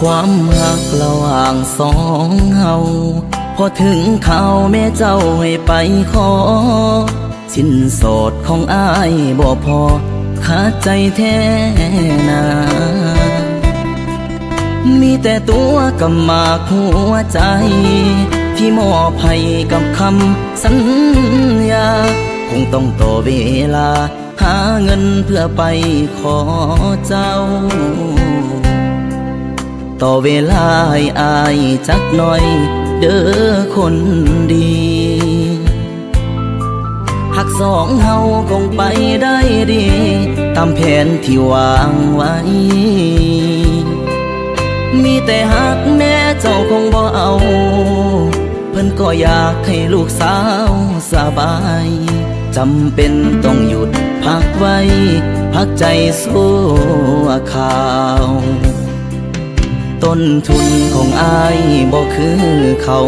ความรักระหว่างสองเฮาพอถึงข่าวแม่เจ้าให้ไปขอสินสอดของอ้ายบ่พอขาดใจแท้นามีแต่ตัวกับหมากหัวใจที่มอบให้กับคำสัญญาคงต้องต่อเวลาหาเงินเพื่อไปขอเจ้าต่อเวลาให้อายจักหน่อยเด้อคนดีหักสองเฮาคงไปได้ดีตามแผนที่วางไว้มีแต่หักแม่เจ้าคงบ่เอาเพิ่นก็อยากให้ลูกสาวสบายจำเป็นต้องหยุดพักไว้พักใจสู้ข่าวต้นทุนของอายบ่คือเขา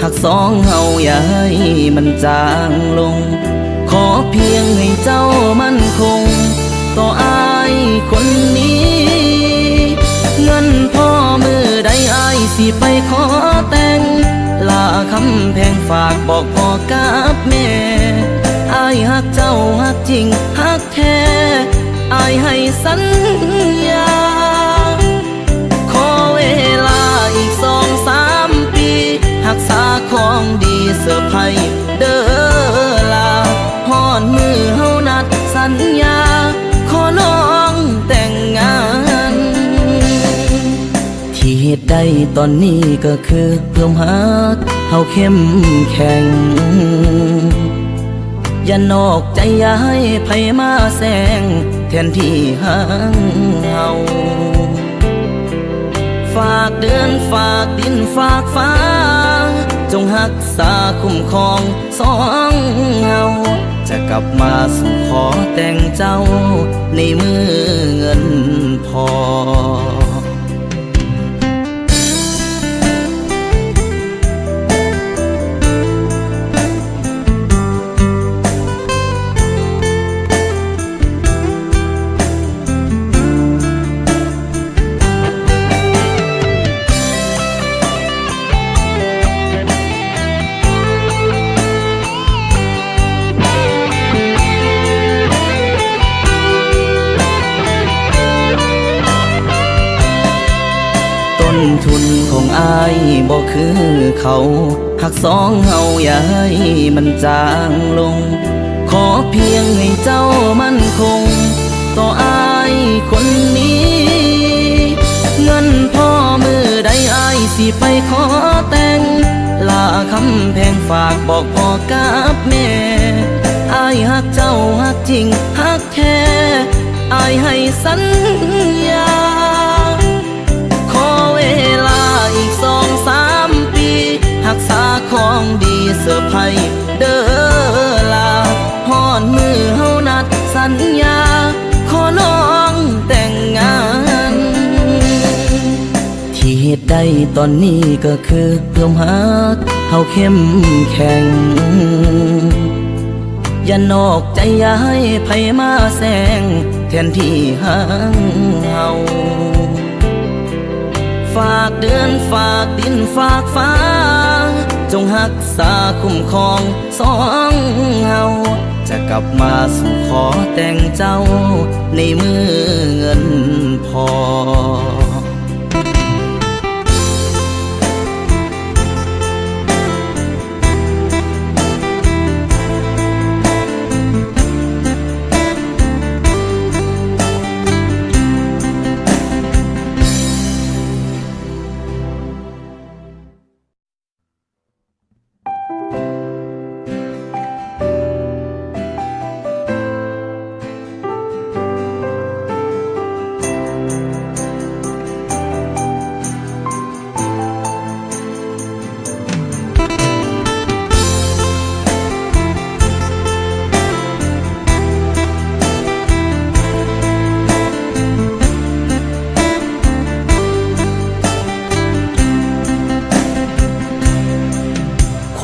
หักสองเฮาอย่าให้มันจางลงขอเพียงให้เจ้ามั่นคงต่ออายคนนี้เงินพ่อมือใดอายสิไปขอแต่งลาคำแพงฝากบอกพ่อกับแม่อายหักเจ้าหักจริงหักแท้อายให้สัญญาขอเวลาอีก2-3 ปีหักษาของดีเสื้อไผ่เด้อลาฮอดมือเฮานัดสัญญาขอน้องแต่งงานที่เหตุใดตอนนี้ก็คือเพื่อหักเฮาเข้มแข็งอย่านอกใจอย่าให้ไผมาแซงแทนที่ห่างเฮาฝากเดือนฝากดินฝากฟ้าจงรักษาคุ้มครองสองเฮาจะกลับมาสู่ขอแต่งเจ้าในมือเงินพอทุนของอายบ่คือเขาหักสองเฮาอย่าให้มันจางลงขอเพียงให้เจ้ามั่นคงต่ออายคนนี้เงินพ่อมือใดอายสิไปขอแต่งลาคำแพงฝากบอกพ่อกับแม่อายหักเจ้าหักจริงหักแท้อายให้สัญญาเวลาอีก2-3 ปีหักษาของดีเสื้อไผ่เด้อลาฮอดมือเฮานัดสัญญาขอน้องแต่งงานที่เหตุใดตอนนี้ก็คือเพื่อหักเฮาเข้มแข็งอย่านอกใจอย่าให้ไผมาแซงแทนที่ห่างเฮาฝากเดือนฝากดินฝากฟ้าจงรักษาคุ้มครองสองเฮาจะกลับมาสู่ขอแต่งเจ้าในมือเงินพอ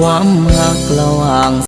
ความรักระหว่าง